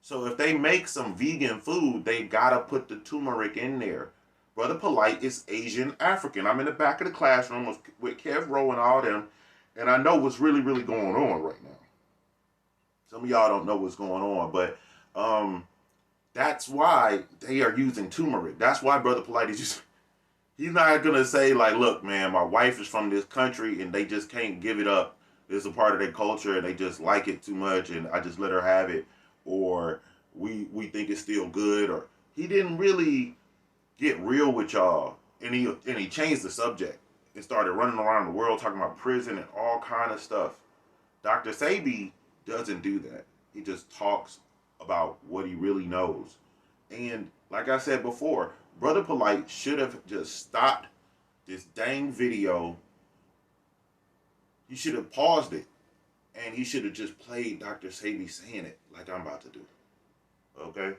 So if they make some vegan food, they gotta put the turmeric in there. Brother Polite is Asian African. I'm in the back of the classroom with Kev Rowe and all them, and I know what's really, really going on right now. Some of y'all don't know what's going on, but that's why they are using turmeric. That's why Brother Polite is just, he's not going to say, like, look, man, my wife is from this country and they just can't give it up. It's a part of their culture and they just like it too much and I just let her have it. Or we think it's still good. Or he didn't really get real with y'all. And he changed the subject and started running around the world talking about prison and all kind of stuff. Dr. Sebi doesn't do that. He just talks about what he really knows. And like I said before, Brother Polite should have just stopped this dang video. He should have paused it. And he should have just played Dr. Sebi saying it like I'm about to do. Okay?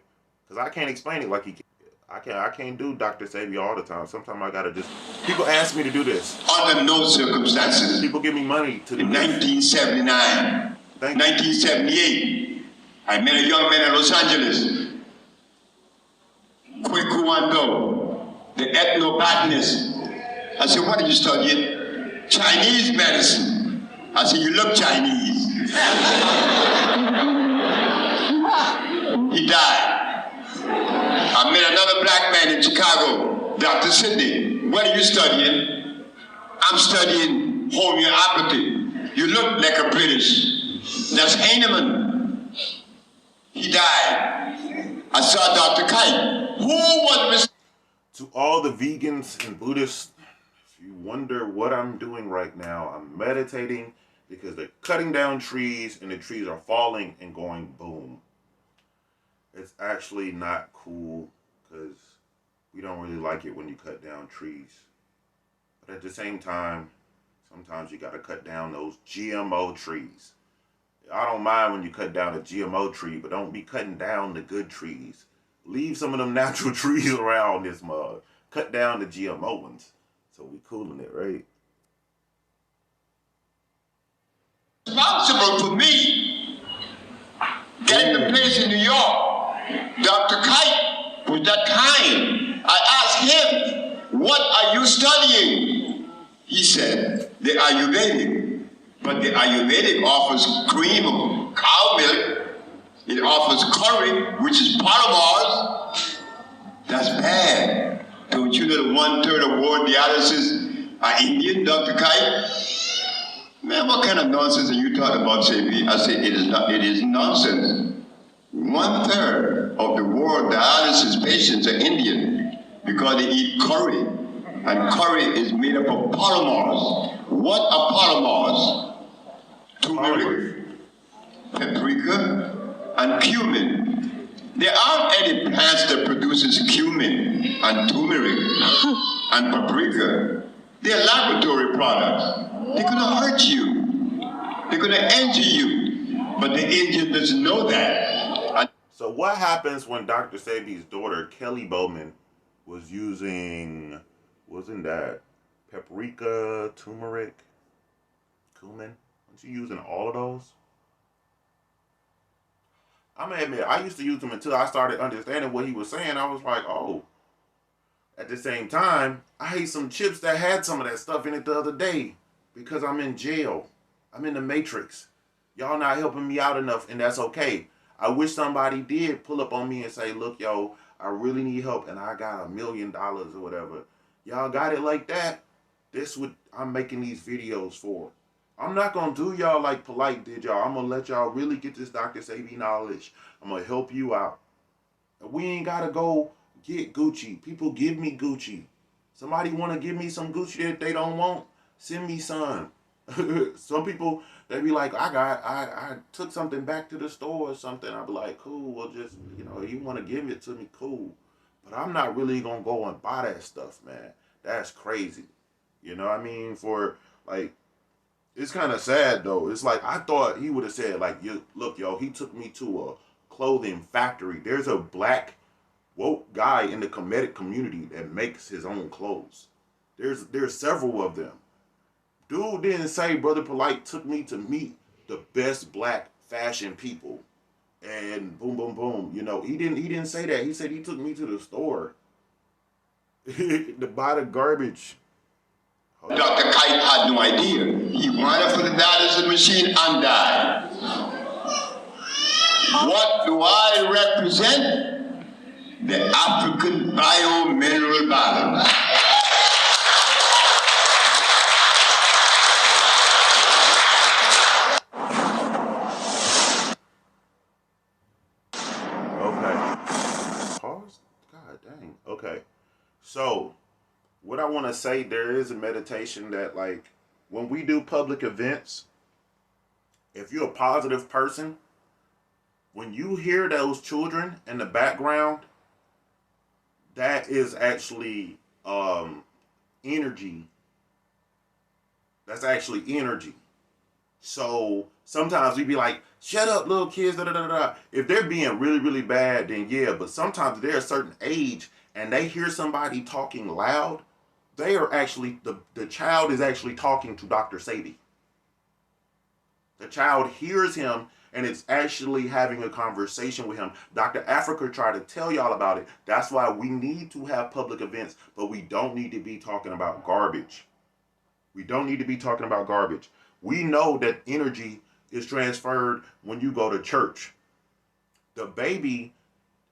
Because I can't explain it like he can. I can't do Dr. Sebi all the time. Sometimes I gotta just. People ask me to do this. Under no circumstances. People give me money to do In this. 1979, 1978, I met a young man in Los Angeles, Kwekuando, the ethnobotanist. I said, what are you studying? Chinese medicine. I said, you look Chinese. He died. I met another black man in Chicago, Dr. Sidney. What are you studying? I'm studying homeopathy. You look like a British. That's Heinemann. He died. I saw Dr. Kite. Who was To all the vegans and Buddhists, if you wonder what I'm doing right now, I'm meditating because they're cutting down trees and the trees are falling and going boom. It's actually not cool because we don't really like it when you cut down trees. But at the same time, sometimes you got to cut down those GMO trees. I don't mind when you cut down a GMO tree, but don't be cutting down the good trees. Leave some of them natural trees around this mug. Cut down the GMO ones. So we cooling it, right? responsible for me getting the place in New York? Dr. Kite was that kind. I asked him, what are you studying? He said, the Ayurvedic. But the Ayurvedic offers cream of cow milk. It offers curry, which is polymers. That's bad. Don't you know that 1/3 of world dialysis are Indian, Dr. Kite? Man, what kind of nonsense are you talking about, JP? I say it is not. It is nonsense. 1/3 of the world dialysis patients are Indian because they eat curry, and curry is made up of polymers. What are polymers? Turmeric, paprika, and cumin. There aren't any plants that produces cumin and turmeric and paprika. They're laboratory products. They're gonna hurt you. They're gonna injure you. But the Indian doesn't know that. So what happens when Dr. Sebi's daughter, Kelly Bowman, was using, wasn't that paprika, turmeric, cumin? Wasn't she using all of those? I'm gonna admit, I used to use them until I started understanding what he was saying. I was like, oh. At the same time, I ate some chips that had some of that stuff in it the other day because I'm in jail. I'm in the Matrix. Y'all not helping me out enough, and that's okay. I wish somebody did pull up on me and say, look, yo, I really need help, and I got $1 million or whatever. Y'all got it like that? This what I'm making these videos for. I'm not going to do y'all like Polite did y'all. I'm going to let y'all really get this Dr. Sebi knowledge. I'm going to help you out. We ain't got to go get Gucci. People give me Gucci. Somebody want to give me some Gucci that they don't want? Send me some. Some people, they be like, I took something back to the store or something. I be like, cool, well just, you want to give it to me, cool. But I'm not really going to go and buy that stuff, man. That's crazy. You know what I mean? For, like, it's kind of sad, though. It's like, I thought he would have said, like, look, yo, he took me to a clothing factory. There's a black woke guy in the comedic community that makes his own clothes. There's several of them. Dude didn't say Brother Polite took me to meet the best black fashion people. And boom, boom, boom. He didn't say that. He said he took me to the store to buy the garbage. Dr. Kite had no idea. He wanted for the dialysis machine and died. What do I represent? The African bio-mineral balance. Okay, so what I want to say, there is a meditation that, like, when we do public events, if you're a positive person, when you hear those children in the background, that is actually energy. That's actually energy. So sometimes we be like, shut up, little kids, da da da da. If they're being really, really bad, then yeah, but sometimes they're a certain age and they hear somebody talking loud, they are actually, the child is actually talking to Dr. Sebi. The child hears him and it's actually having a conversation with him. Dr. Africa tried to tell y'all about it. That's why we need to have public events, but we don't need to be talking about garbage. We don't need to be talking about garbage. We know that energy is transferred when you go to church. The baby,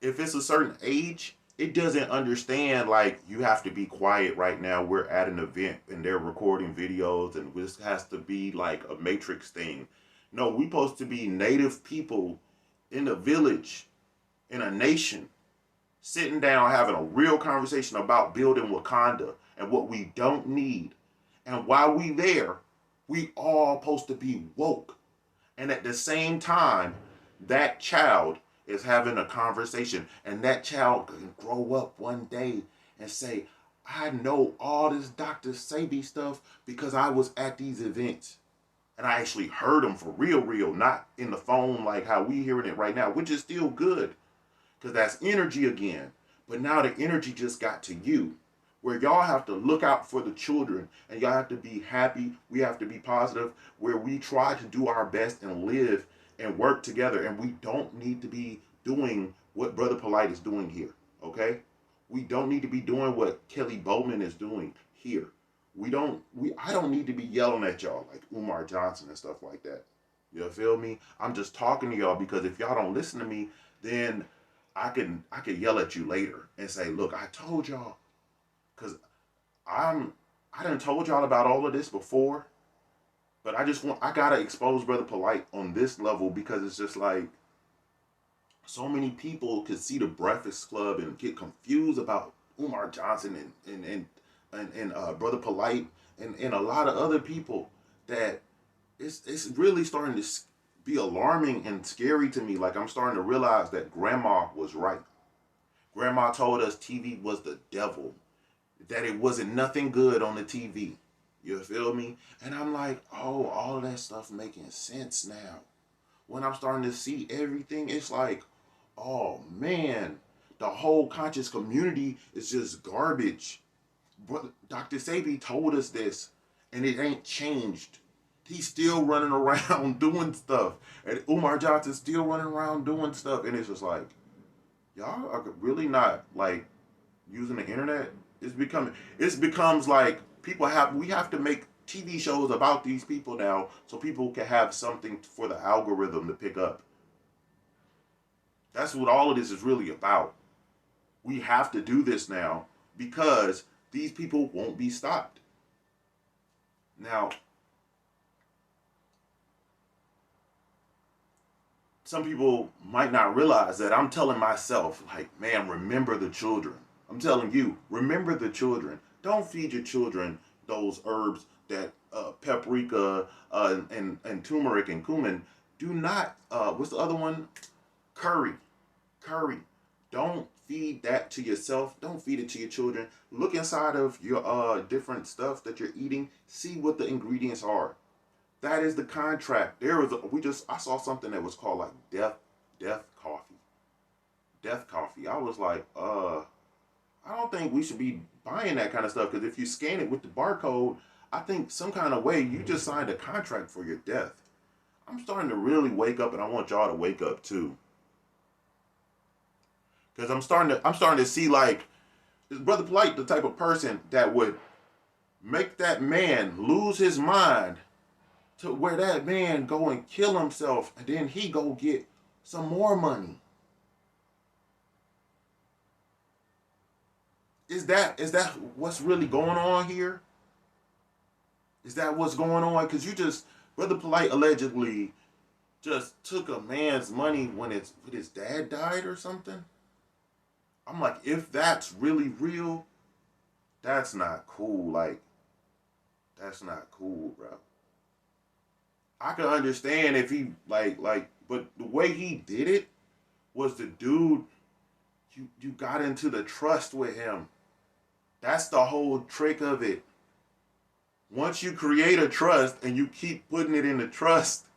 if it's a certain age, it doesn't understand, like, you have to be quiet right now. We're at an event and they're recording videos and this has to be like a Matrix thing. No, we're supposed to be native people in a village, in a nation, sitting down, having a real conversation about building Wakanda and what we don't need. And while we there, we all supposed to be woke. And at the same time, that child is having a conversation, and that child can grow up one day and say, I know all this Dr. Sebi stuff because I was at these events. And I actually heard them for real, not in the phone like how we hearing it right now, which is still good because that's energy again. But now the energy just got to you, where y'all have to look out for the children and y'all have to be happy. We have to be positive, where we try to do our best and live and work together. And we don't need to be doing what Brother Polite is doing here, okay? We don't need to be doing what Kelly Bowman is doing here. I don't need to be yelling at y'all like Umar Johnson and stuff like that. You feel me? I'm just talking to y'all because if y'all don't listen to me, then I can yell at you later and say, look, I told y'all. Because I done told y'all about all of this before, but I gotta expose Brother Polite on this level because it's just like, so many people could see the Breakfast Club and get confused about Umar Johnson and Brother Polite and a lot of other people, that it's really starting to be alarming and scary to me. Like, I'm starting to realize that Grandma was right. Grandma told us TV was the devil, that it wasn't nothing good on the TV. You feel me? And I'm like, oh, all of that stuff making sense now. When I'm starting to see everything, it's like, oh man, the whole conscious community is just garbage. But Dr. Sebi told us this, and it ain't changed. He's still running around doing stuff. And Umar Johnson's still running around doing stuff. And it's just like, y'all are really not, like, using the internet. It becomes like we have to make TV shows about these people now so people can have something for the algorithm to pick up. That's what all of this is really about. We have to do this now because these people won't be stopped. Now, some people might not realize that I'm telling myself, like, man, remember the children. I'm telling you, remember the children. Don't feed your children those herbs that paprika and turmeric and cumin. Do not, what's the other one? Curry. Don't feed that to yourself. Don't feed it to your children. Look inside of your different stuff that you're eating. See what the ingredients are. That is the contract. I saw something that was called like death coffee. Death coffee. I was like, I don't think we should be buying that kind of stuff, because if you scan it with the barcode, I think some kind of way you just signed a contract for your death. I'm starting to really wake up, and I want y'all to wake up too. Because I'm starting to see, like, is Brother Polite the type of person that would make that man lose his mind to where that man go and kill himself and then he go get some more money? Is that what's really going on here? Is that what's going on? Because Brother Polite allegedly just took a man's money when his dad died or something. I'm like, if that's really real, that's not cool. Like, that's not cool, bro. I can understand if he, but the way he did it was the dude, you got into the trust with him. That's the whole trick of it. Once you create a trust and you keep putting it in the trust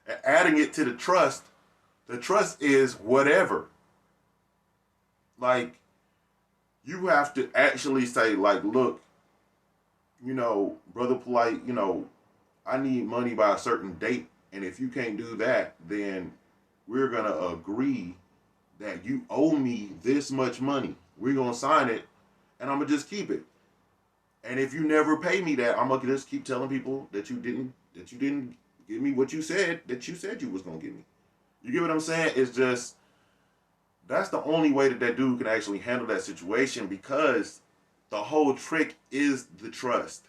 and adding it to the trust is whatever. Like, You have to actually say, like, look, you know, Brother Polite, you know, I need money by a certain date. And if you can't do that, then we're going to agree that you owe me this much money. We're going to sign it, and I'm going to just keep it. And if you never pay me that, I'm going to just keep telling people that you didn't give me what you said you was going to give me. You get what I'm saying? It's just, that's the only way that dude can actually handle that situation, because the whole trick is the trust.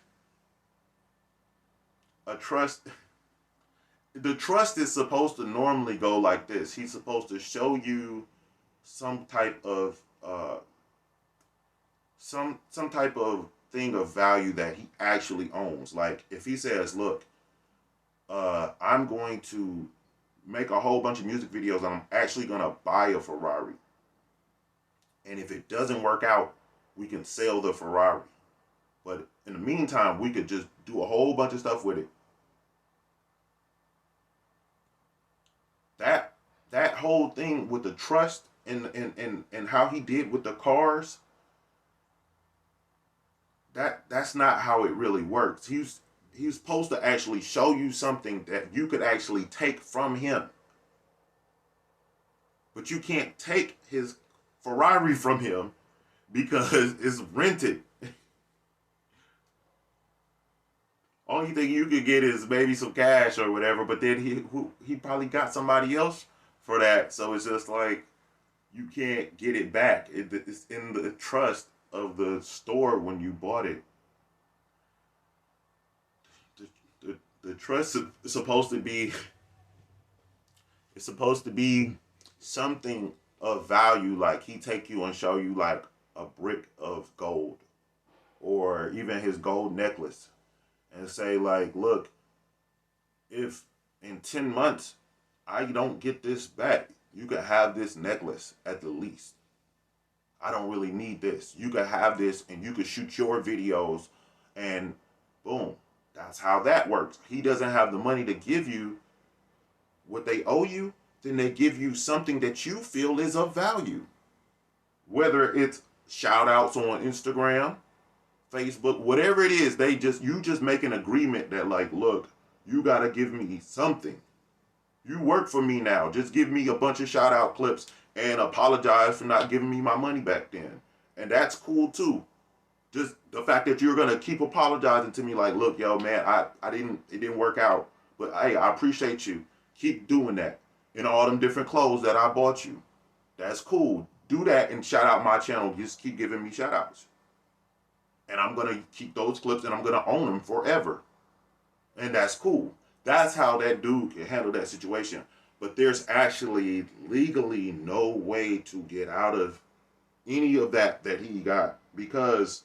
The trust is supposed to normally go like this. He's supposed to show you some type of some type of thing of value that he actually owns. Like if he says, look, I'm going to make a whole bunch of music videos and I'm actually going to buy a Ferrari. And if it doesn't work out, we can sell the Ferrari. But in the meantime, we could just do a whole bunch of stuff with it. That whole thing with the trust and how he did with the cars, that's not how it really works. He's supposed to actually show you something that you could actually take from him. But you can't take his Ferrari from him because it's rented. Only thing you could get is maybe some cash or whatever, but then he probably got somebody else for that. So it's just like, you can't get it back. It's in the trust of the store when you bought it. The trust is supposed to be, it's supposed to be something of value, like he take you and show you like a brick of gold or even his gold necklace and say like, look, if in 10 months I don't get this back, you could have this necklace at the least. I don't really need this. You could have this and you could shoot your videos and boom. That's how that works. He doesn't have the money to give you what they owe you, then they give you something that you feel is of value. Whether it's shout outs on Instagram, Facebook, whatever it is, you just make an agreement that like, look, you gotta give me something. You work for me now. Just give me a bunch of shout out clips and apologize for not giving me my money back then. And that's cool too. Just the fact that you're gonna keep apologizing to me like, look, yo, man, it didn't work out. But hey, I appreciate you. Keep doing that. In all them different clothes that I bought you. That's cool. Do that and shout out my channel. Just keep giving me shout outs. And I'm gonna keep those clips and I'm gonna own them forever. And that's cool. That's how that dude can handle that situation. But there's actually legally no way to get out of any of that he got, because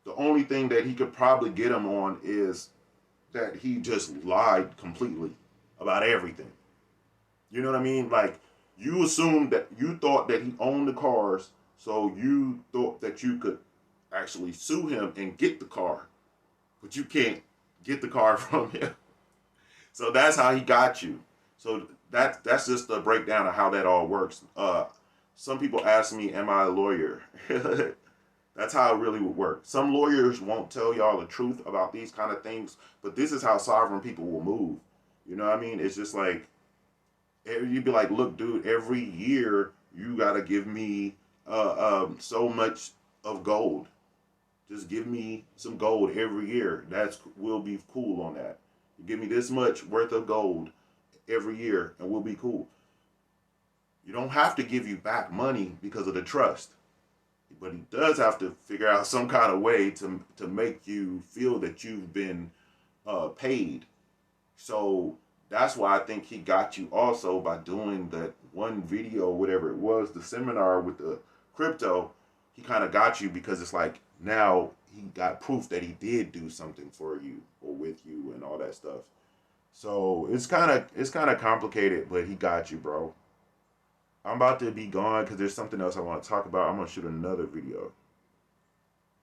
the only thing that he could probably get him on is that he just lied completely about everything. You know what I mean? Like, you assumed that you thought that he owned the cars, so you thought that you could actually sue him and get the car, but you can't get the car from him. So that's how he got you. So that's just a breakdown of how that all works. Some people ask me, am I a lawyer? That's how it really would work. Some lawyers won't tell y'all the truth about these kind of things, but this is how sovereign people will move. You know what I mean? It's just like, you'd be like, look, dude, every year you got to give me so much of gold. Just give me some gold every year. We'll be cool on that. You give me this much worth of gold every year and we'll be cool. You don't have to give you back money because of the trust. But he does have to figure out some kind of way to make you feel that you've been paid. So that's why I think he got you also by doing that one video, whatever it was, the seminar with the crypto. He kind of got you because it's like now he got proof that he did do something for you or with you and all that stuff. So it's kind of complicated, but he got you, bro. I'm about to be gone because there's something else I want to talk about. I'm going to shoot another video.